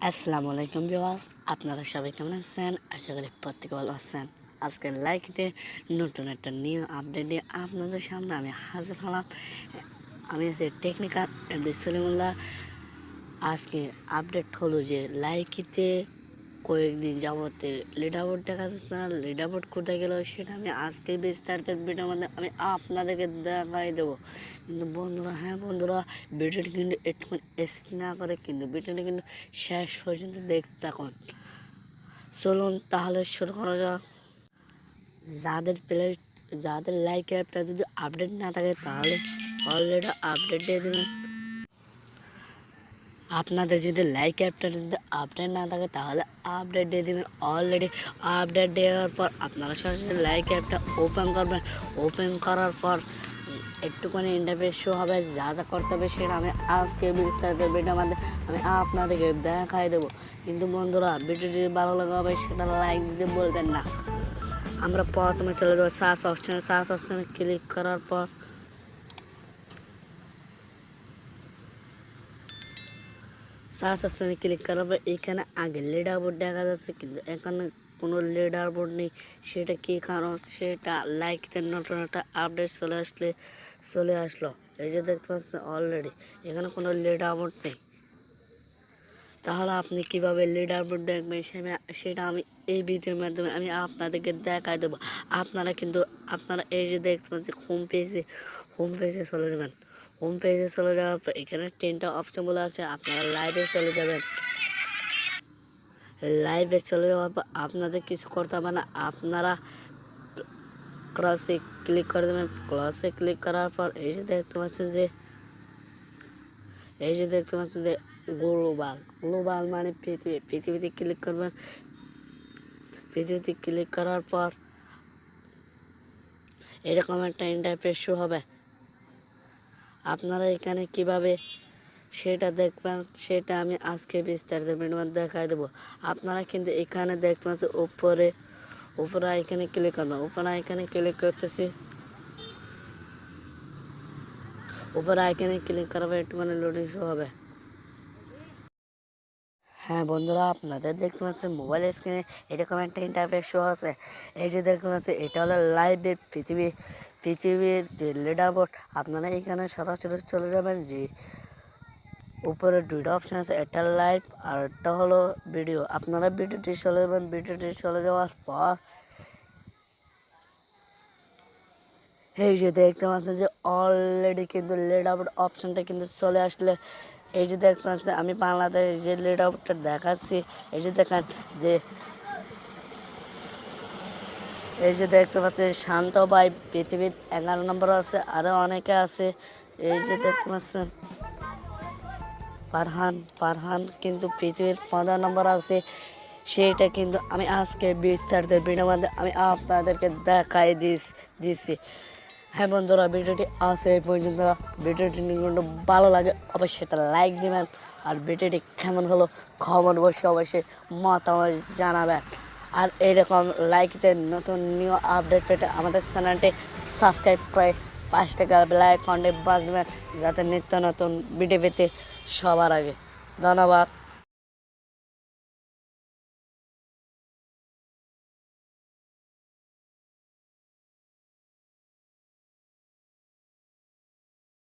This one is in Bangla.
আসসালামু আলাইকুম ভিউয়ার্স, আপনারা সবাই কেমন আছেন? আশা করি প্রত্যেকে ভালো আছেন। আজকে লাইকিতে নতুন একটা নিউ আপডেট নিয়ে আপনাদের সামনে আমি হাজির হলাম। আমি আছি টেকনিক্যাল এমডি সলিমুল্লাহ। আজকে আপডেট হলো যে লাইকিতে কয়েকদিন যাবতে লেডারবোর্ড দেখা যাচ্ছে না। লেডারবোর্ড কোথায় গেল সেটা আমি আজকে বিস্তারিত ভিডিওর মধ্যে আমি আপনাদেরকে দেখাই দেবো। কিন্তু বন্ধুরা, হ্যাঁ বন্ধুরা, ভিডিওটি কিন্তু একটুখানি স্কিপ না করে কিন্তু ভিডিওটি কিন্তু শেষ পর্যন্ত দেখতে থাকুন। চলুন তাহলে শুরু করা যাক। যাদের প্লে যাদের লাইক অ্যাপটা যদি আপডেট না থাকে তাহলে অলরেডি আপডেট দিয়ে দেবেন। আপনাদের যদি লাইক অ্যাপটা যদি আপডেট না থাকে তাহলে আপডেট দিয়ে দেবেন। অলরেডি আপডেট দেওয়ার পর আপনারা সরাসরি লাইক অ্যাপটা ওপেন করবেন। ওপেন করার পর একটুখানি ইন্টারফেস শো হবে। যা যা করতে হবে সেটা আমি আজকে বিস্তারিত ভিডিওর মধ্যে আমি আপনাদেরকে দেখাই দেবো। কিন্তু বন্ধুরা, ভিডিও যদি ভালো লাগা হবে সেটা লাইক দিতে বলবেন না। আমরা প্রথমে চলে যাবো সার্চ অপশানে ক্লিক করার পর সার্চ অপশানে ক্লিক করার পর এখানে আগে লেডারবোর্ড দেখা যাচ্ছে, কিন্তু এখানে কোনো লেডারবোর্ড নেই। সেটা কী কারণ? সেটা লাইকের নতুন একটা আপডেট চলে আসলো। এই যে দেখতে পাচ্ছেন অলরেডি এখানে কোনো লেডারবোর্ড নেই। তাহলে আপনি কীভাবে লেডারবোর্ড দেখবেন সেটা আমি এই ভিডিওর মাধ্যমে আমি আপনাদেরকে দেখাই দেবো। আপনারা এই যে দেখতে পাচ্ছেন হোম পেজে চলে যাবেন। হোম পেজে চলে যাওয়ার পর এখানে 3টা অপশন বলে আছে। আপনারা লাইভে চলে যাবেন। লাইভে চলে যাওয়ার পর আপনাদের কিছু করতে হবে না। আপনারা ক্রসে ক্লিক করে দেবেন। ক্রসে ক্লিক করার পর এই যে দেখতে পাচ্ছেন যে গ্লোবাল মানে পৃথিবীতে ক্লিক করবেন। পৃথিবীতে ক্লিক করার পর এরকম একটা ইন্টারফেস শো হবে। আপনারা এখানে কিভাবে সেটা দেখবেন সেটা আমি আজকে বিস্তারিত ভিডিওতে দেখাই দেবো। আপনারা কিন্তু এখানে দেখতে পাচ্ছেন উপরে এখানে ক্লিক করবেন। এখানে ক্লিক করতেছি। এখানে ক্লিক করার পর একটুখানি লোডিং শো হবে। হ্যাঁ বন্ধুরা, আপনাদের দেখতে পাচ্ছেন মোবাইল স্ক্রিনে এরকম একটা ইন্টারফেস শো আছে। এই যে দেখতে পাচ্ছেন এটা হলো লাইভের পৃথিবীর যে লেডারবোর্ড। আপনারা এখানে সরাসরি চলে যাবেন। যে উপরে 2টা অপশান আছে, একটা লাইভ আর একটা হলো ভিডিও। আপনারা ভিডিওটি চলে যাবেন। ভিডিওটি চলে যাওয়ার পর এই যে দেখতে পাচ্ছেন যে অলরেডি কিন্তু লেডারবোর্ড অপশানটা কিন্তু চলে আসলে এই যে দেখতে পাচ্ছেন আমি বাংলাদেশ যে লেডারবোর্ডটা দেখাচ্ছি। এই যে দেখেন যে এই যে দেখতে পাচ্ছেন শান্ত ভাই পৃথিবীর 11 নম্বর আছে, আরও অনেকে আছে। এই যে দেখতে পাচ্ছেন ফারহান কিন্তু পৃথিবীর 15 নম্বর আছে। সেইটা কিন্তু আমি আজকে বিস্তারিত ভিডিওর মধ্যে আমি আপনাদেরকে দেখাই দিচ্ছি। হ্যাঁ বন্ধুরা, ভিডিওটি আছে এই পর্যন্ত। ভিডিওটি কিন্তু ভালো লাগে অবশ্যই সেটা লাইক দেবেন। আর ভিডিওটি কেমন হলো খবর অবশ্যই মতামত জানাবেন। আর এইরকম লাইকতে নতুন নিউ আপডেট পেতে আমাদের চ্যানেলটি সাবস্ক্রাইব করে 5 টাকা বেল আইকনটি বাজবেন যাতে নিত্য নতুন ভিডিও পেতে সবার আগে। ধন্যবাদ।